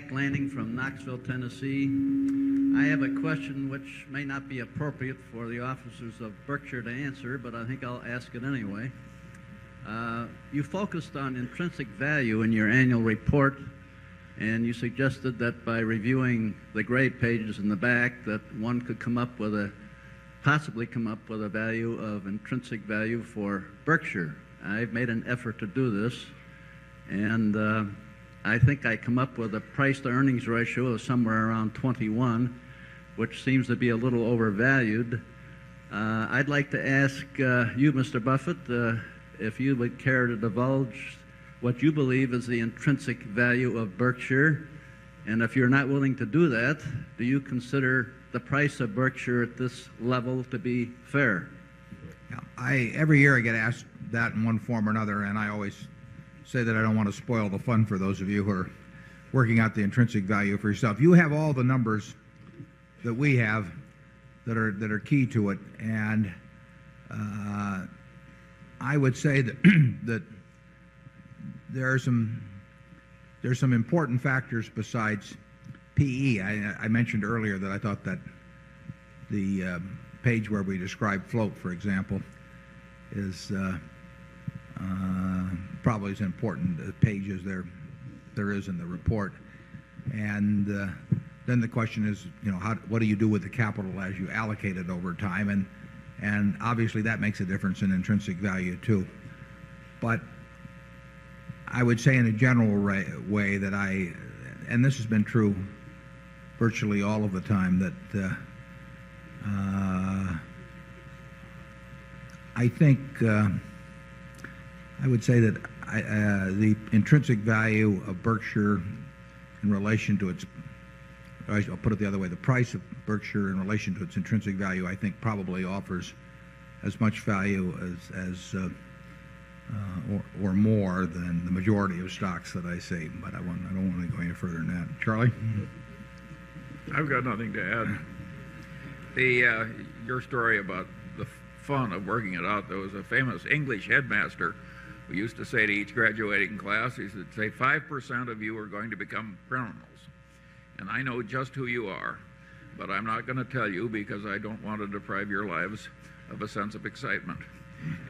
Jack Lanning from Knoxville, Tennessee. I have a question which may not be appropriate for the officers of Berkshire to answer, but I think I'll ask it anyway. You focused on intrinsic value in your annual report, and you suggested that by reviewing the gray pages in the back that one could possibly come up with a value of intrinsic value for Berkshire. I've made an effort to do this, and I think I come up with a price-to-earnings ratio of somewhere around 21, which seems to be a little overvalued. I'd like to ask you, Mr. Buffett, if you would care to divulge what you believe is the intrinsic value of Berkshire, and if you're not willing to do that, do you consider the price of Berkshire at this level to be fair? Yeah, every year I get asked that in one form or another, and I always say that I don't want to spoil the fun for those of you who are working out the intrinsic value for yourself. You have all the numbers that we have that are key to it, and I would say that that there are some important factors besides PE. I mentioned earlier that I thought that the page where we describe float, for example, is probably as important a page as there is in the report. And then the question is, what do you do with the capital as you allocate it over time? And obviously that makes a difference in intrinsic value too. But I would say in a general way that and this has been true virtually all of the time, that I think I would say that the intrinsic value of Berkshire in relation to I'll put it the other way, the price of Berkshire in relation to its intrinsic value, I think probably offers as much value or more than the majority of stocks that I see. But I don't want to go any further than that. Charlie? I've got nothing to add. Your story about the fun of working it out, there was a famous English headmaster who used to say to each graduating class, he said, say 5% of you are going to become criminals. And I know just who you are, but I'm not going to tell you because I don't want to deprive your lives of a sense of excitement.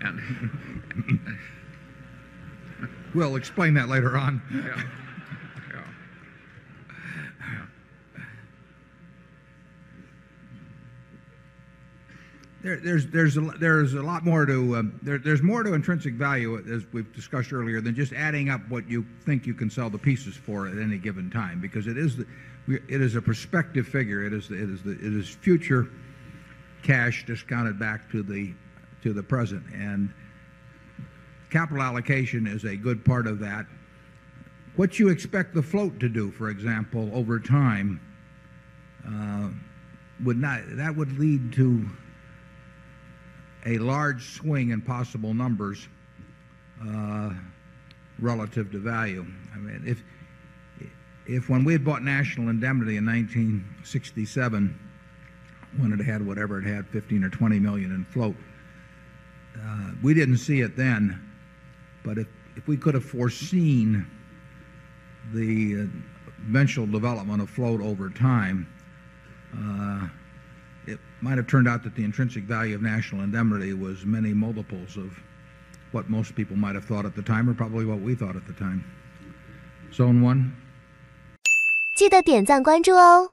And we'll explain that later on. Yeah. There's a lot more to there's more to intrinsic value, as we've discussed earlier, than just adding up what you think you can sell the pieces for at any given time, because it is a prospective figure. It is future cash discounted back to the present, and capital allocation is a good part of that. What you expect the float to do, for example, over time, would lead to a large swing in possible numbers relative to value. I mean, if when we had bought National Indemnity in 1967, when it had whatever it had, 15 or 20 million in float, we didn't see it then, but if we could have foreseen the eventual development of float over time, it might have turned out that the intrinsic value of National Indemnity was many multiples of what most people might have thought at the time, or probably what we thought at the time. Zone 1. 记得点赞关注哦。